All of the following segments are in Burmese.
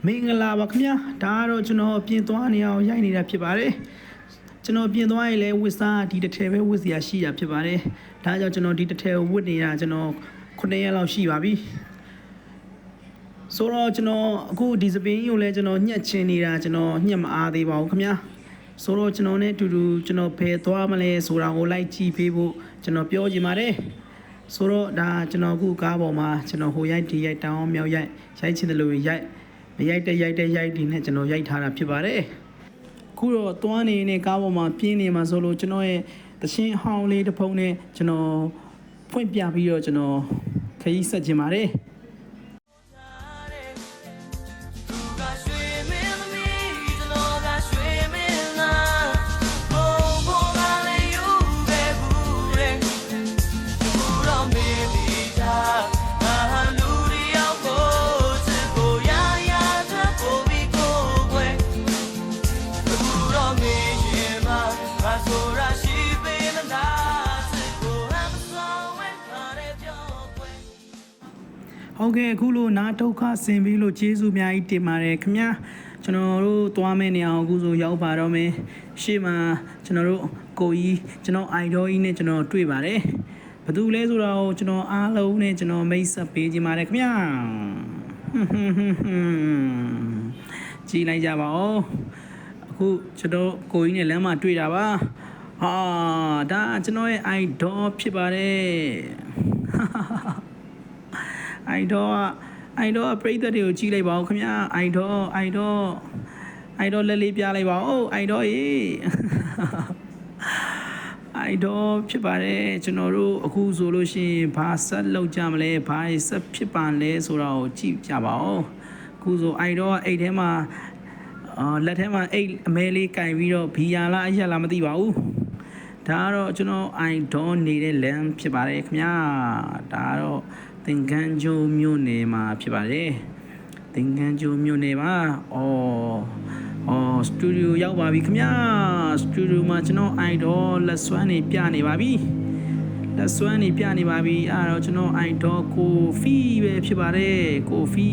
မင်္ဂလာပါခင်ဗျာဒါကတော့ကျွန်တော်ပြင်သွားနေအောင်ရိုက်နေတာဖြစ်ပါတယ်ကျွန်တော်ပြင်သွားရင်လည်းဝစ်စားဒီတစ်ထည်ပဲဝစ်စရာရှိတာဖြစ်ပါတယ်ဒါကြောင့်ကျွန်တော်ဒီတစ်ထည်ကိုဝစ်နေတာကျွန်တော်9ရက်လောက်ရှိပါပြီဆိုတော့ကျွန်တော်အခုဒီစပင်းကိုလည်းကျွန်တော်ညှက်ချင်နေတာကျွန်တော်ညှက်မအားသေးပါဘူးခင်ဗျာဆိုတော့ကျွန်တော်နဲ့အတူတူကျွန်တော်ဖယ်သွားမလဲဆိုတာကိုလိုက်ကြည့်ပေးဖို့ကျွန်တော်ပြောချင်ပါတယ်ဆိုတော့ဒါကျွန်တော်အခုကားပေါ်မှာကျွန်တော်ဟိုရိုက်ဒီရိုက်တောင်းမြောက်ရိုက်ချင်တယ်လို့ရိုက်မရိုက်တဲ့ဒီနဲ့ကျွန်တော်ရိုက်ထားတာဖြစ်ပါတယ်ခုတော့သွားနေတဲ့ကားပေါ်မှာပြင်းနေမှာဆိုလို့ကျွန်တော်ရဲ့သရှင်အဟောင်းလေးတစ်ဖုံနဲ့ကျွန်တော်ဖွင့်ပြပြီးတော့ကျွန်တော်ခရီးဆက်ခြင်းပါတယ်ဟုတ်ကဲ့အခုလိုနားဒုက္ခဆင်ပြီးလို့ကျေးဇူးအများကြီးတင်ပါတယ်ခင်ဗျာကျွန်တော်တို့သွားမယ့်နေရာအခုဆိုရောက်ပါတော့မယ်ရှေ့မှာကျွန်တော်တို့ကိုကြီးကျွန်တော်အိုင်ဒေါ်ကြီးနဲ့ကျွန်တော်တွေ့ပါတယ်ဘယ်သူလဲဆိုတော့ကျွန်တော်အားလုံးနဲ့ကျွန်တော်မိတ်ဆက်ပေးခြင်းပါတယ်ခင်ဗျာကြည်လိုက်ကြပါဦးအခုကျွန်တော်ကိုကြီးနဲ့လမ်းမှာတွေ့တာပါဟာဒါကျွန်တော်ရဲ့အိုင်ဒေါ်ဖြစ်ပါတယ်အိုင်ဒေါ်ပရိသတ်တွေကိုကြည့်လိုက်ပါဦးခင်ဗျာအိုင်ဒေါ်လက်လေးပြလိုက်ပါဦးအိုင်ဒေါ်ရေအိုင်ဒေါ်ဖြစ်ပါတယ်ကျွန်တော်တို့အခုဆိုလို့ရှိရင်ဘာဆက်လောက်ကြမလဲဘာဆက်ဖြစ်ပါလဲဆိုတာကိုကြည့်ကြပါဦးအခုဆိုအိုင်ဒေါ်အိတ်ထဲမှာလက်ထဲမှာအိတ်အမဲလေးကင်ပြီးတော့ဘီယာလားအရက်လားမသိပါဘူးဒါကတော့ကျွန်တော်အိုင်ဒေါ်နေတဲ့လမ်းဖြစ်ပါတယ်ခင်ဗျာဒါကတော့သင်္ကန်းကျိုးမြို့နယ်မှာဖြစ်ပါတယ်သင်္ကန်းကျိုးမြို့နယ်မှာစတူဒီယိုရောက်ပါပြီခင်ဗျာစတူဒီယိုမှာကျွန်တော်အိုင်ဒေါ်လက်စွမ်းနေပြနေပါပြီအဲ့တော့ကျွန်တော်အိုင်ဒေါ်ကိုဖီပဲဖြစ်ပါတယ်ကိုဖီ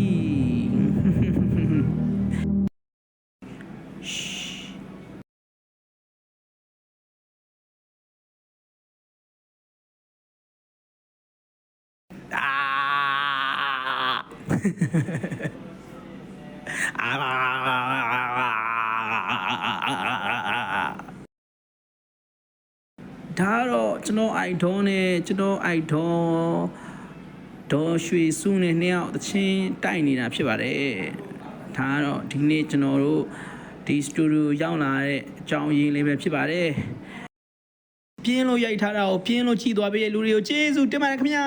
ဒါတော့ကျွန်တော်အိုက်ဒေါနဲ့ကျွန်တော်အိုက်ဒေါဒေါ်ရွှေစုနဲ့နှစ်ယောက်တချင်းတိုက်နေတာဖြစ်ပါတယ်ဒါကတော့ဒီနေ့ကျွန်တော်တို့ဒီစတူဒီယိုရောက်လာတဲ့အကြောင်းရင်းလေးပဲဖြစ်ပါတယ်ပြင်းလို့ရိုက်ထားတာကိုပြင်းလို့ကြည့်သွားပေးတဲ့လူတွေကိုကျေးဇူးတင်ပါတယ်ခင်ဗျာ